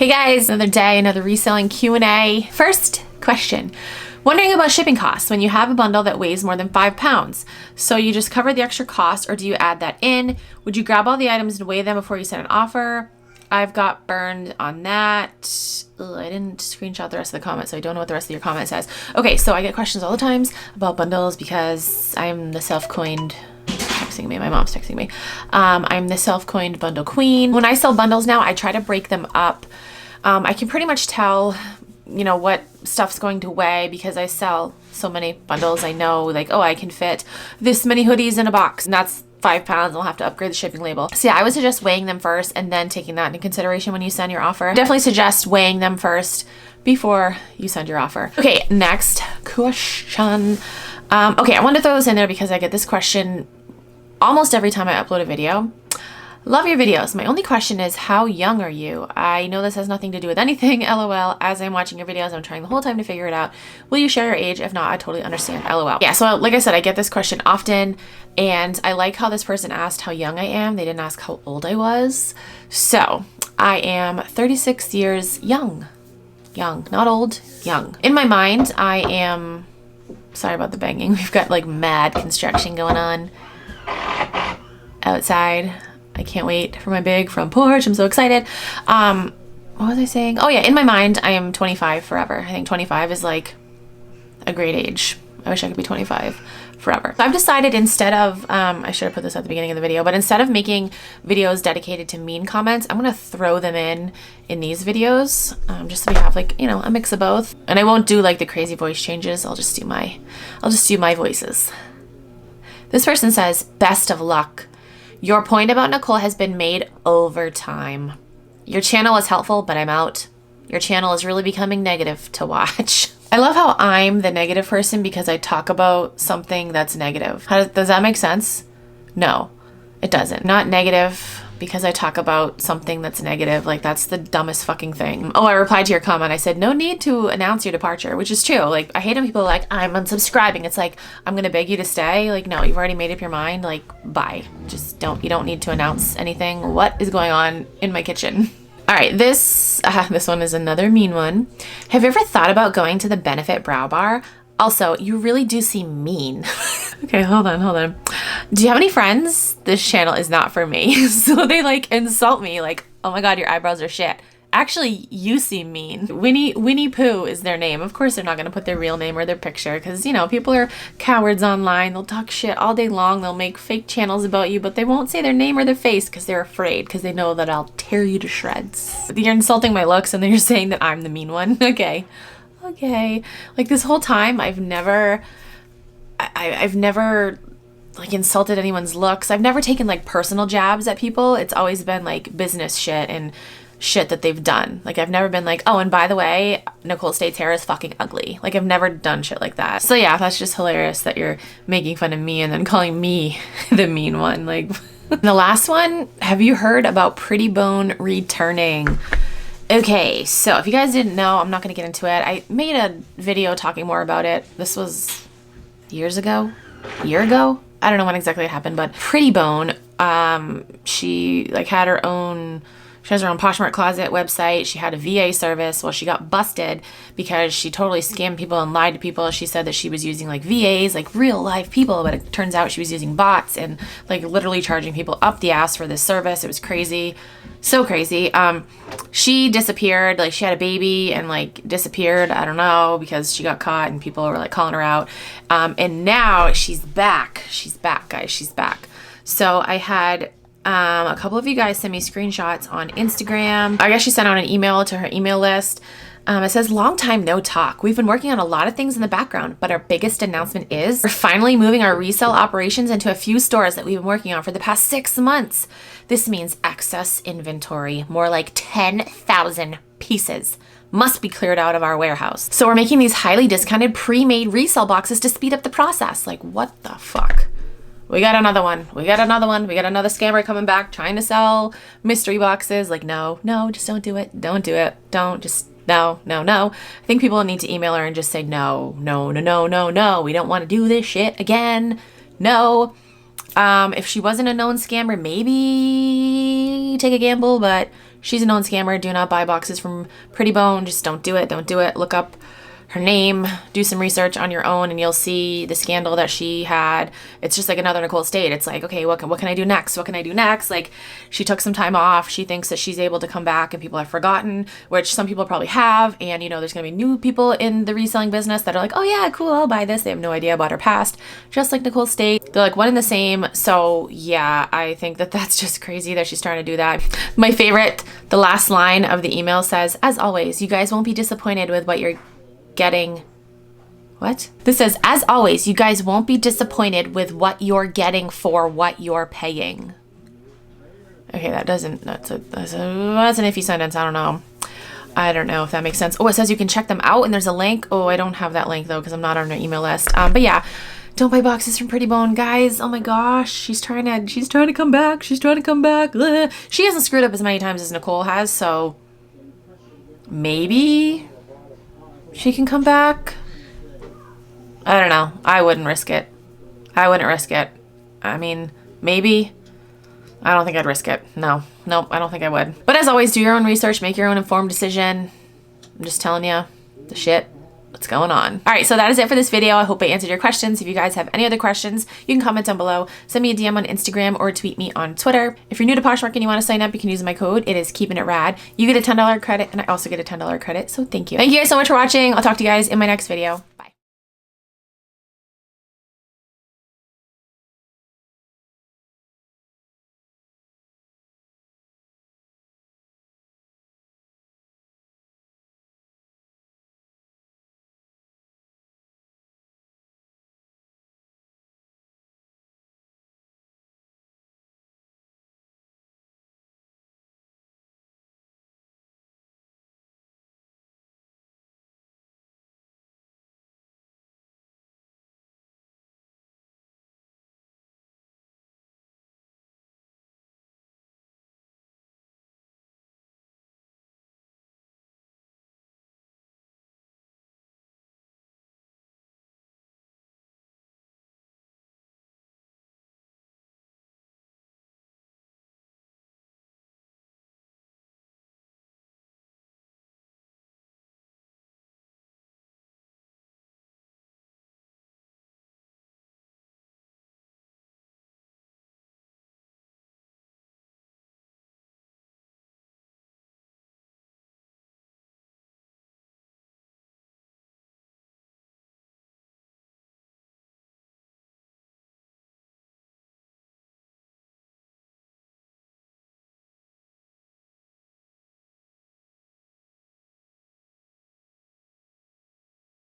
Hey guys, another day, another reselling Q&A. First question. Wondering about shipping costs when you have a bundle that weighs more than 5 pounds. So you just cover the extra cost, or do you add that in? Would you grab all the items and weigh them before you send an offer? I've got burned on that. Ugh, I didn't screenshot the rest of the comment, so I don't know what the rest of your comment says. Okay, so I get questions all the times about bundles because I'm the self-coined, my mom's texting me. I'm the self-coined bundle queen. When I sell bundles now, I try to break them up. I can pretty much tell, you know, what stuff's going to weigh because I sell so many bundles. I know, like, oh, I can fit this many hoodies in a box, and that's 5 pounds. I'll have to upgrade the shipping label. So yeah, I would suggest weighing them first and then taking that into consideration when you send your offer. Definitely suggest weighing them first before you send your offer. Okay, next question. Okay, I want to throw this in there because I get this question almost every time I upload a video. Love your videos. My only question is, how young are you? I know this has nothing to do with anything, LOL. As I'm watching your videos, I'm trying the whole time to figure it out. Will you share your age? If not, I totally understand, LOL. Yeah, so like I said, I get this question often, and I like how this person asked how young I am. They didn't ask how old I was. So I am 36 years young. Young, not old, young. In my mind, I am, sorry about the banging. We've got like mad construction going on outside. I can't wait for my big front porch. I'm so excited. What was I saying? Oh yeah, in my mind, I am 25 forever. I think 25 is like a great age. I wish I could be 25 forever. So I've decided, instead of, I should have put this at the beginning of the video, but instead of making videos dedicated to mean comments, I'm gonna throw them in these videos, just so we have, like, you know, a mix of both. And I won't do like the crazy voice changes. I'll just do my voices. This person says, best of luck. Your point about Nicole has been made over time. Your channel is helpful, but I'm out. Your channel is really becoming negative to watch. I love how I'm the negative person because I talk about something that's negative. Does that make sense? No, it doesn't. Not negative because I talk about something that's negative. Like, that's the dumbest fucking thing. Oh, I replied to your comment. I said, no need to announce your departure, which is true. Like, I hate when people are like, I'm unsubscribing. It's like, I'm gonna beg you to stay. Like, no, you've already made up your mind. Like, bye. Just you don't need to announce anything. What is going on in my kitchen? All right, this one is another mean one. Have you ever thought about going to the Benefit Brow Bar? Also, you really do seem mean. Okay, hold on. Do you have any friends? This channel is not for me. So they like insult me like, oh my God, your eyebrows are shit. Actually, you seem mean. Winnie Pooh is their name. Of course, they're not gonna put their real name or their picture because, you know, people are cowards online. They'll talk shit all day long. They'll make fake channels about you, but they won't say their name or their face because they're afraid, because they know that I'll tear you to shreds. You're insulting my looks and then you're saying that I'm the mean one. Okay. Like, this whole time, I've never like insulted anyone's looks. I've never taken like personal jabs at people. It's always been like business shit and shit that they've done. Like, I've never been like, oh, and by the way, Nicole State's hair is fucking ugly. Like, I've never done shit like that. So yeah, that's just hilarious that you're making fun of me and then calling me the mean one. Like, the last one, have you heard about PrettiBone returning? Okay, so if you guys didn't know, I'm not gonna get into it. I made a video talking more about it. This was a year ago. I don't know when exactly it happened, but PrettiBone, she like had her own, she has her own Poshmark Closet website. She had a VA service. Well, she got busted because she totally scammed people and lied to people. She said that she was using like VAs, like real live people, but it turns out she was using bots and like literally charging people up the ass for this service. It was crazy. So crazy. She disappeared. Like, she had a baby and like disappeared. I don't know, because she got caught and people were like calling her out. And now she's back. She's back, guys. She's back. So I had a couple of you guys send me screenshots on Instagram. I guess she sent out an email to her email list. It says, long time no talk. We've been working on a lot of things in the background, but our biggest announcement is we're finally moving our resale operations into a few stores that we've been working on for the past 6 months. This means excess inventory, more like 10,000 pieces, must be cleared out of our warehouse. So we're making these highly discounted pre-made resale boxes to speed up the process. Like, what the fuck? We got another one. We got another scammer coming back trying to sell mystery boxes. Like, no, just don't do it. No. I think people need to email her and just say, no. We don't want to do this shit again. No. If she wasn't a known scammer, maybe take a gamble, but She's a known scammer. Do not buy boxes from PrettiBone. Just don't do it. Don't do it. Look up her name, do some research on your own, and you'll see the scandal that she had. It's just like another Nicole State. It's like, okay, what can I do next? What can I do next? Like, she took some time off. She thinks that she's able to come back and people have forgotten, which some people probably have. And, you know, there's going to be new people in the reselling business that are like, oh yeah, cool, I'll buy this. They have no idea about her past, just like Nicole State. They're like one and the same. So yeah, I think that that's just crazy that she's trying to do that. My favorite, the last line of the email says, as always, you guys won't be disappointed with what you're getting. What? This says, as always, you guys won't be disappointed with what you're getting for what you're paying. Okay, that's an iffy sentence. I don't know if that makes sense. Oh, it says you can check them out and there's a link. Oh, I don't have that link though because I'm not on her email list. But yeah, don't buy boxes from PrettiBone, guys. Oh my gosh, she's trying to come back. She's trying to come back. Ugh. She hasn't screwed up as many times as Nicole has, so maybe she can come back. I don't know. I wouldn't risk it. I wouldn't risk it. I mean, maybe. I don't think I'd risk it. No, I don't think I would. But as always, do your own research, make your own informed decision. I'm just telling you the shit that's going on. All right, so that is it for this video. I hope I answered your questions. If you guys have any other questions, you can comment down below, send me a DM on Instagram or tweet me on Twitter. If you're new to Poshmark and you want to sign up, you can use my code. It is Keepin' It Rad. You get a $10 credit and I also get a $10 credit, so thank you. Thank you guys so much for watching. I'll talk to you guys in my next video.